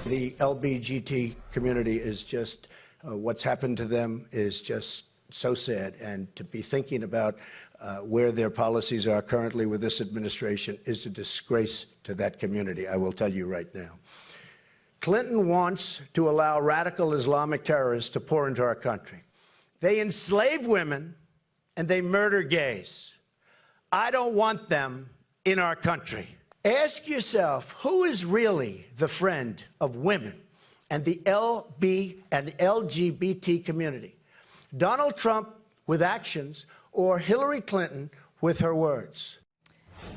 The LGBT community is just, what's happened to them is just so sad, and to be thinking about where their policies are currently with this administration is a disgrace to that community, I will tell you right now. Clinton wants to allow radical Islamic terrorists to pour into our country. They enslave women and they murder gays. I don't want them in our country. Ask yourself, who is really the friend of women and the LGBT community? Donald Trump with actions or Hillary Clinton with her words?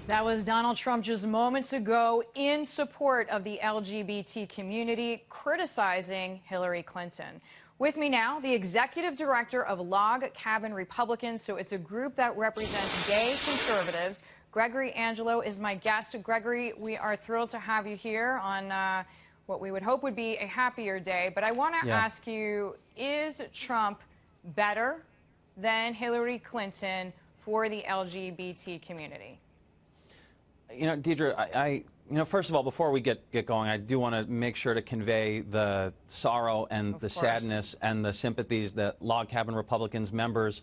That was Donald Trump just moments ago in support of the LGBT community, criticizing Hillary Clinton. With me now, the executive director of Log Cabin Republicans, so it's a group that represents gay conservatives. Gregory Angelo is my guest. Gregory, we are thrilled to have you here on what we would hope would be a happier day. But I want to ask you, is Trump better than Hillary Clinton for the LGBT community? You know, Deidre, first of all, before we get going, I do want to make sure to convey the sorrow and the sadness and the sympathies that Log Cabin Republicans members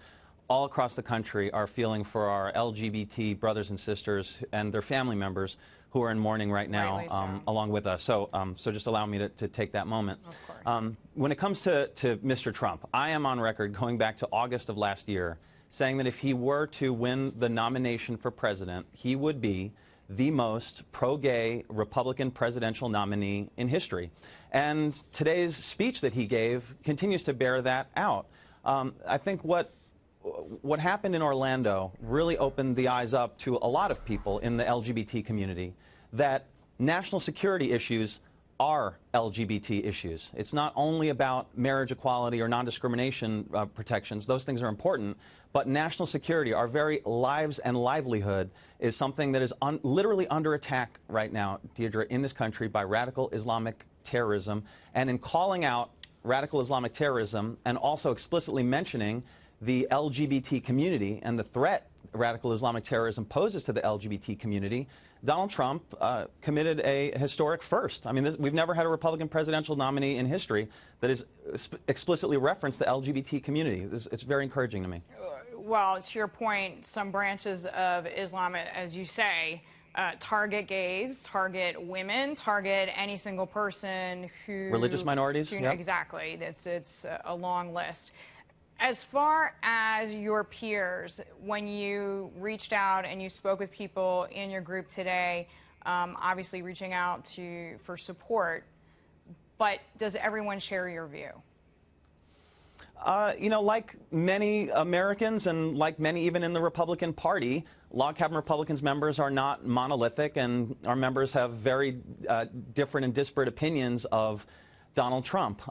all across the country are feeling for our LGBT brothers and sisters and their family members who are in mourning right now, along with us. So just allow me to take that moment. Of course. When it comes to Mr. Trump, I am on record going back to August of last year saying that if he were to win the nomination for president, he would be the most pro-gay Republican presidential nominee in history. And today's speech that he gave continues to bear that out. I think what happened in Orlando really opened the eyes up to a lot of people in the LGBT community that national security issues are LGBT issues. It's not only about marriage equality or non-discrimination protections. Those things are important. But national security, our very lives and livelihood, is something that is literally under attack right now, Deidre, in this country by radical Islamic terrorism. And in calling out radical Islamic terrorism and also explicitly mentioning the LGBT community and the threat radical Islamic terrorism poses to the LGBT community, Donald Trump committed a historic first. I mean, we've never had a Republican presidential nominee in history that has explicitly referenced the LGBT community. It's very encouraging to me. Well, to your point, some branches of Islam, as you say, target gays, target women, target any single person who... Religious minorities? Yep. Exactly. It's a long list. As far as your peers, when you reached out and you spoke with people in your group today, obviously reaching out for support, but does everyone share your view? You know, like many Americans and like many even in the Republican Party, Log Cabin Republicans members are not monolithic, and our members have very different and disparate opinions of Donald Trump.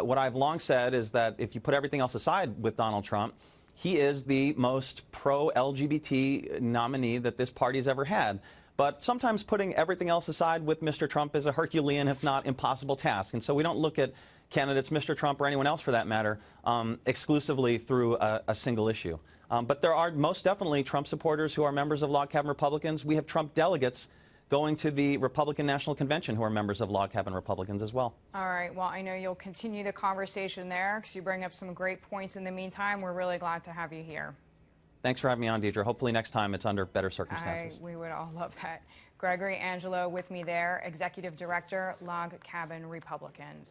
What I've long said is that if you put everything else aside with Donald Trump, he is the most pro-LGBT nominee that this party's ever had. But sometimes putting everything else aside with Mr. Trump is a Herculean, if not impossible task. And so we don't look at candidates, Mr. Trump or anyone else for that matter, exclusively through a single issue. But there are most definitely Trump supporters who are members of Log Cabin Republicans. We have Trump delegates going to the Republican National Convention who are members of Log Cabin Republicans as well. All right. Well, I know you'll continue the conversation there because you bring up some great points in the meantime. We're really glad to have you here. Thanks for having me on, Deidre. Hopefully next time it's under better circumstances. We would all love that. Gregory Angelo with me there, Executive Director, Log Cabin Republicans.